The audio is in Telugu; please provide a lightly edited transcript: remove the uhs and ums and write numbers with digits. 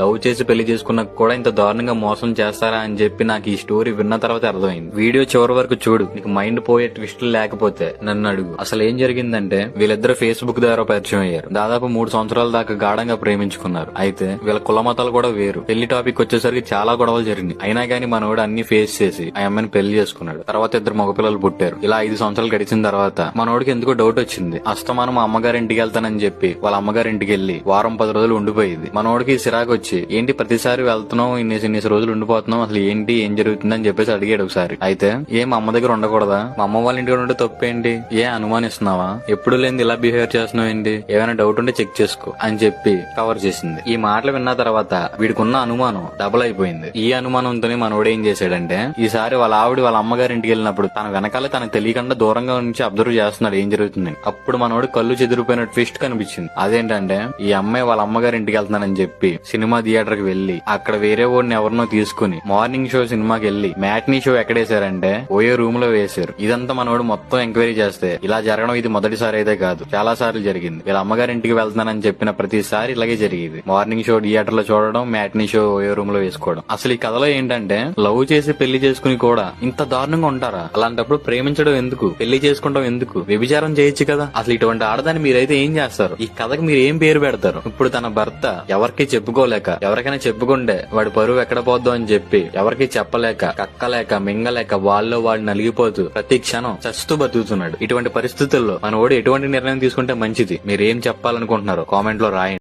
లవ్ చేసి పెళ్లి చేసుకున్నా కూడా ఇంత దారుణంగా మోసం చేస్తారా అని చెప్పి నాకు ఈ స్టోరీ విన్న తర్వాత అర్థమైంది. వీడియో చివరి వరకు చూడు, నీకు మైండ్ పోయే ట్విస్టులు లేకపోతే నన్ను అడుగు. అసలు ఏం జరిగిందంటే వీళ్ళిద్దరు ఫేస్బుక్ ద్వారా పరిచయం అయ్యారు. దాదాపు 3 సంవత్సరాల దాకా గాఢంగా ప్రేమించుకున్నారు. అయితే వీళ్ళ కుల మతాలు కూడా వేరు. పెళ్లి టాపిక్ వచ్చేసరికి చాలా గొడవలు జరిగినాయి. అయినా గానీ మనోడు అన్ని ఫేస్ చేసి ఆ అమ్మాయిని పెళ్లి చేసుకున్నాడు. తర్వాత 2 మగపిల్లలు పుట్టారు. ఇలా 5 సంవత్సరాలు గడిచిన తర్వాత మనోడికి ఎందుకో డౌట్ వచ్చింది. అస్తమానం మా అమ్మగారి ఇంటికి వెళ్తానని చెప్పి వాళ్ళ అమ్మగారి ఇంటికి వెళ్లి వారం 10 రోజులు ఉండిపోయింది. మనోడికి సిరాకు వచ్చి ఏంటి ప్రతిసారి వెళ్తున్నావు, ఇన్ని రోజులు ఉండిపోతున్నావు, అసలు ఏంటి ఏం జరుగుతుందని చెప్పేసి అడిగాడు ఒకసారి. అయితే ఏం అమ్మ దగ్గర ఉండకూడదా, మా అమ్మ వాళ్ళ ఇంటికి ఉంటే తప్పేంటి, ఏ అనుమానిస్తున్నావా, ఎప్పుడు లేని ఇలా బిహేవ్ చేస్తున్నావు ఏంటి, ఏమైనా డౌట్ ఉంటే చెక్ చేసుకో అని చెప్పి కవర్ చేసింది. ఈ మాటలు విన్న తర్వాత వీడికున్న అనుమానం డబుల్ అయిపోయింది. ఈ అనుమానంతోనే మనోడు ఏం చేశాడంటే ఈసారి వాళ్ళ ఆవిడ వాళ్ళ అమ్మగారి ఇంటికి వెళ్ళినప్పుడు తన వెనకాల తనకు తెలియకుండా దూరంగా నుంచి అబ్జర్వ్ చేస్తున్నాడు ఏం జరుగుతుంది. అప్పుడు మనోడు కళ్ళు చెదిరిపోయిన ట్విస్ట్ కనిపించింది. అదేంటంటే ఈ అమ్మాయి వాళ్ళ అమ్మగారి ఇంటికి వెళ్తున్నానని చెప్పి సినిమా థియేటర్ కి వెళ్లి అక్కడ వేరే ఓడిని ఎవరినో తీసుకుని మార్నింగ్ షో సినిమాకి వెళ్లి మ్యాట్నీ షో ఎక్కడేశారంటే ఓయో రూమ్ లో వేశారు. ఇదంతా మనోడు మొత్తం ఎంక్వైరీ చేస్తే ఇలా జరగడం ఇది మొదటిసారి అయితే కాదు, చాలా సార్లు జరిగింది. వీళ్ళ అమ్మగారి ఇంటికి వెళ్తున్నానని చెప్పిన ప్రతిసారి ఇలాగే జరిగేది. మార్నింగ్ షో థియేటర్ లో చూడడం, మ్యాట్నీ షో ఓయో రూమ్ లో వేసుకోవడం. అసలు ఈ కథలో ఏంటంటే లవ్ చేసి పెళ్లి చేసుకుని కూడా ఇంత దారుణంగా ఉంటారా? అలాంటప్పుడు ప్రేమించడం ఎందుకు, పెళ్లి చేసుకుంటాం ఎందుకు, వ్యభిచారం చేయొచ్చు కదా. అసలు ఇటువంటి ఆడదాన్ని మీరైతే ఏం చేస్తారు? ఈ కథకు మీరు ఏం పేరు పెడతారు? ఇప్పుడు తన భర్త ఎవరికి చెప్పుకోలేక, ఎవరికైనా చెప్పుకుంటే వాడి పరువు ఎక్కడ పోద్దు అని చెప్పి ఎవరికి చెప్పలేక, కక్కలేక, మింగలేక వాళ్ళు నలిగిపోతూ ప్రతి క్షణం చస్తూ బతుకుతున్నాడు. ఇటువంటి పరిస్థితుల్లో మన ఓడి ఎటువంటి నిర్ణయం తీసుకుంటే మంచిది? మీరేం చెప్పాలనుకుంటున్నారో కామెంట్ లో రాయండి.